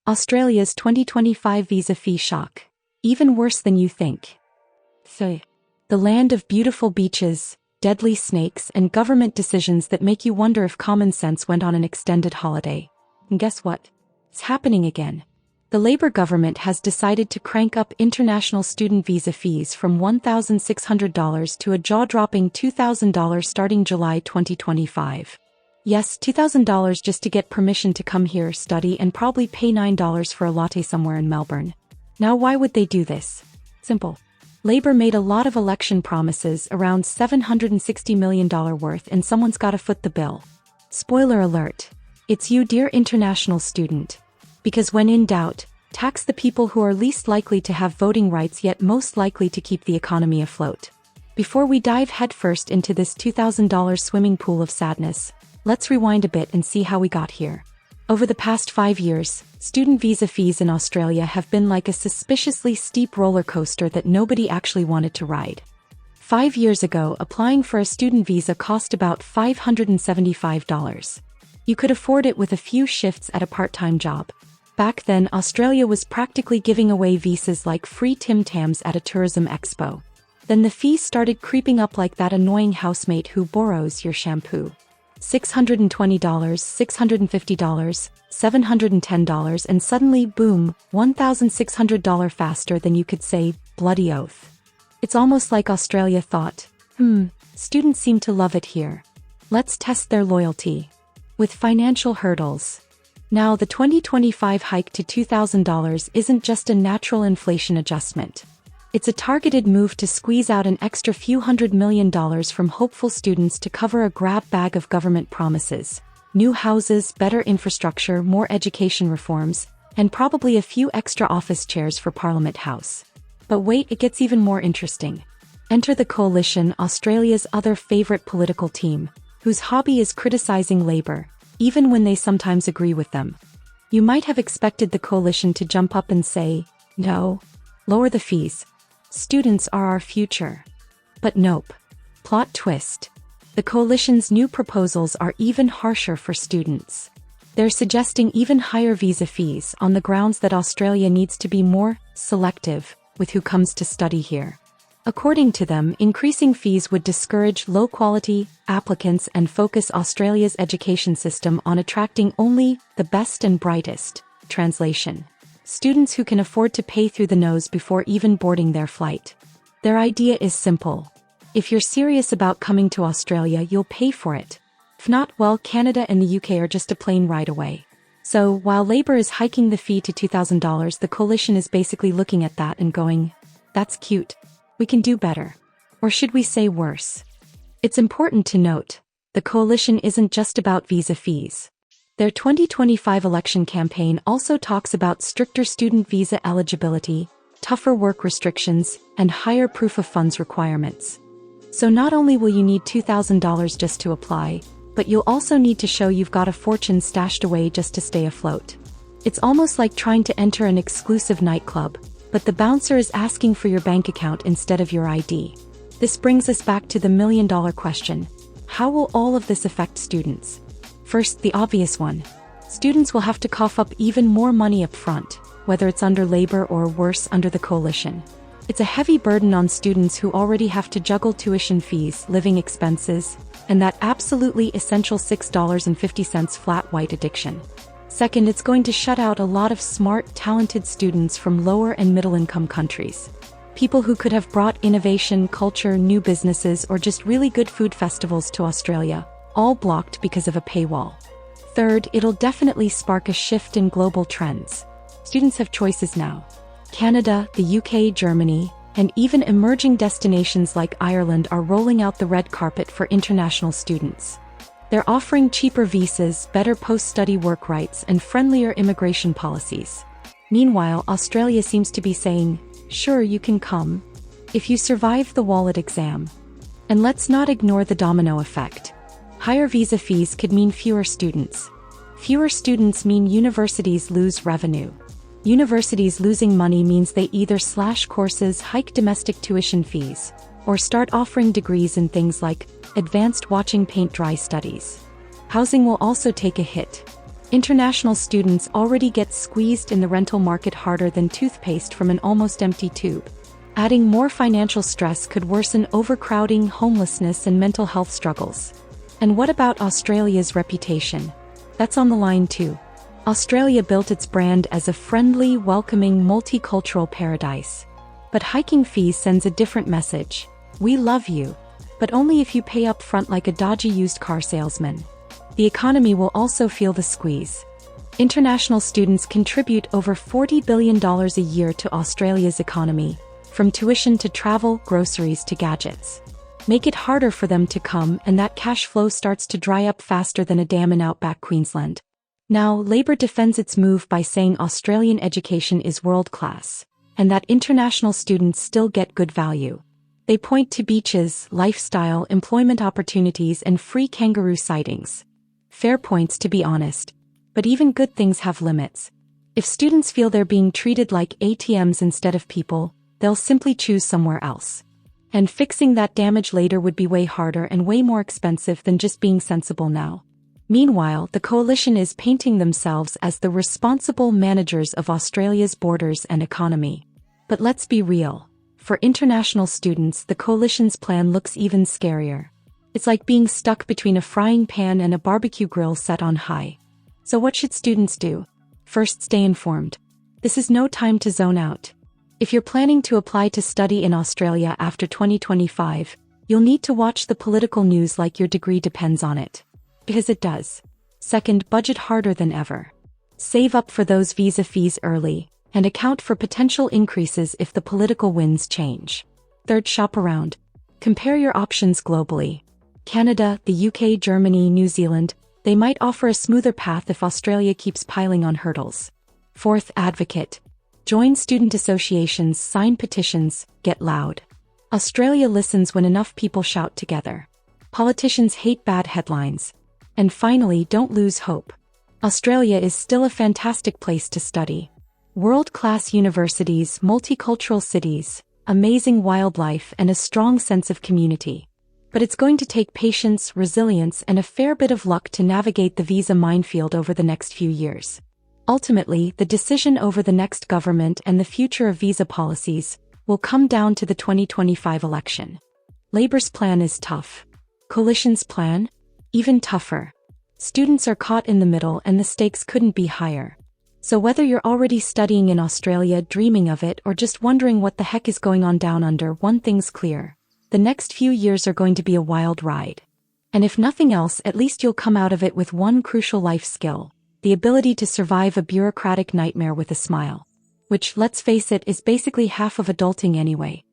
Australia's 2025 visa fee shock. Even worse than you think. The land of beautiful beaches, deadly snakes, and government decisions that make you wonder if common sense went on an extended holiday. And guess what? It's happening again. The Labour government has decided to crank up international student visa fees from $1,600 to a jaw-dropping $2,000 starting July 2025. Yes, $2,000 just to get permission to come here, study, and probably pay $9 for a latte somewhere in Melbourne. Now, why would they do this? Simple. Labour made a lot of election promises, around $760 million worth, and someone's gotta foot the bill. Spoiler alert. It's you, dear international student. Because when in doubt, tax the people who are least likely to have voting rights yet most likely to keep the economy afloat. Before we dive headfirst into this $2,000 swimming pool of sadness, let's rewind a bit and see how we got here. Over the past 5 years, student visa fees in Australia have been like a suspiciously steep roller coaster that nobody actually wanted to ride. 5 years ago, applying for a student visa cost about $575. You could afford it with a few shifts at a part-time job. Back then, Australia was practically giving away visas like free Tim Tams at a tourism expo. Then the fees started creeping up like that annoying housemate who borrows your shampoo. $620, $650, $710, and suddenly, boom, $1,600 faster than you could say, bloody oath. It's almost like Australia thought, students seem to love it here. Let's test their loyalty. With financial hurdles. Now, the 2025 hike to $2,000 isn't just a natural inflation adjustment. It's a targeted move to squeeze out an extra few $100 million from hopeful students to cover a grab bag of government promises. New houses, better infrastructure, more education reforms, and probably a few extra office chairs for Parliament House. But wait, it gets even more interesting. Enter the Coalition, Australia's other favorite political team, whose hobby is criticizing Labour, even when they sometimes agree with them. You might have expected the Coalition to jump up and say, no, lower the fees. Students are our future. But nope. Plot twist. The Coalition's new proposals are even harsher for students. They're suggesting even higher visa fees on the grounds that Australia needs to be more selective with who comes to study here. According to them, increasing fees would discourage low-quality applicants and focus Australia's education system on attracting only the best and brightest. Translation. Students who can afford to pay through the nose before even boarding their flight. Their idea is simple. If you're serious about coming to Australia, you'll pay for it. If not, well, Canada and the UK are just a plane ride away. So, while Labour is hiking the fee to $2,000, the Coalition is basically looking at that and going, that's cute. We can do better. Or should we say worse? It's important to note, the Coalition isn't just about visa fees. Their 2025 election campaign also talks about stricter student visa eligibility, tougher work restrictions, and higher proof of funds requirements. So not only will you need $2,000 just to apply, but you'll also need to show you've got a fortune stashed away just to stay afloat. It's almost like trying to enter an exclusive nightclub, but the bouncer is asking for your bank account instead of your ID. This brings us back to the million-dollar question. How will all of this affect students? First, the obvious one. Students will have to cough up even more money up front, whether it's under Labour or worse under the Coalition. It's a heavy burden on students who already have to juggle tuition fees, living expenses, and that absolutely essential $6.50 flat white addiction. Second, it's going to shut out a lot of smart, talented students from lower and middle-income countries. People who could have brought innovation, culture, new businesses, or just really good food festivals to Australia, all blocked because of a paywall. Third, it'll definitely spark a shift in global trends. Students have choices now. Canada, the UK, Germany, and even emerging destinations like Ireland are rolling out the red carpet for international students. They're offering cheaper visas, better post-study work rights, and friendlier immigration policies. Meanwhile, Australia seems to be saying, sure, you can come, if you survive the wallet exam. And let's not ignore the domino effect. Higher visa fees could mean fewer students. Fewer students mean universities lose revenue. Universities losing money means they either slash courses, hike domestic tuition fees, or start offering degrees in things like advanced watching paint dry studies. Housing will also take a hit. International students already get squeezed in the rental market harder than toothpaste from an almost empty tube. Adding more financial stress could worsen overcrowding, homelessness, and mental health struggles. And what about Australia's reputation? That's on the line too. Australia built its brand as a friendly, welcoming, multicultural paradise. But hiking fees sends a different message. We love you, but only if you pay up front like a dodgy used car salesman. The economy will also feel the squeeze. International students contribute over $40 billion a year to Australia's economy, from tuition to travel, groceries to gadgets. Make it harder for them to come, and that cash flow starts to dry up faster than a dam in outback Queensland. Now, Labor defends its move by saying Australian education is world-class, and that international students still get good value. They point to beaches, lifestyle, employment opportunities, and free kangaroo sightings. Fair points, to be honest. But even good things have limits. If students feel they're being treated like ATMs instead of people, they'll simply choose somewhere else. And fixing that damage later would be way harder and way more expensive than just being sensible now. Meanwhile, the coalition is painting themselves as the responsible managers of Australia's borders and economy. But let's be real. For international students, the coalition's plan looks even scarier. It's like being stuck between a frying pan and a barbecue grill set on high. So what should students do? First, stay informed. This is no time to zone out. If you're planning to apply to study in Australia after 2025, you'll need to watch the political news like your degree depends on it. Because it does. Second, budget harder than ever. Save up for those visa fees early, and account for potential increases if the political winds change. Third, shop around. Compare your options globally. Canada, the UK, Germany, New Zealand, they might offer a smoother path if Australia keeps piling on hurdles. Fourth, advocate. Join student associations, sign petitions, get loud. Australia listens when enough people shout together. Politicians hate bad headlines. And finally, don't lose hope. Australia is still a fantastic place to study. World-class universities, multicultural cities, amazing wildlife, and a strong sense of community. But it's going to take patience, resilience, and a fair bit of luck to navigate the visa minefield over the next few years. Ultimately, the decision over the next government and the future of visa policies will come down to the 2025 election. Labor's plan is tough. Coalition's plan? Even tougher. Students are caught in the middle and the stakes couldn't be higher. So whether you're already studying in Australia, dreaming of it, or just wondering what the heck is going on down under, one thing's clear. The next few years are going to be a wild ride. And if nothing else, at least you'll come out of it with one crucial life skill. The ability to survive a bureaucratic nightmare with a smile. Which, let's face it, is basically half of adulting anyway.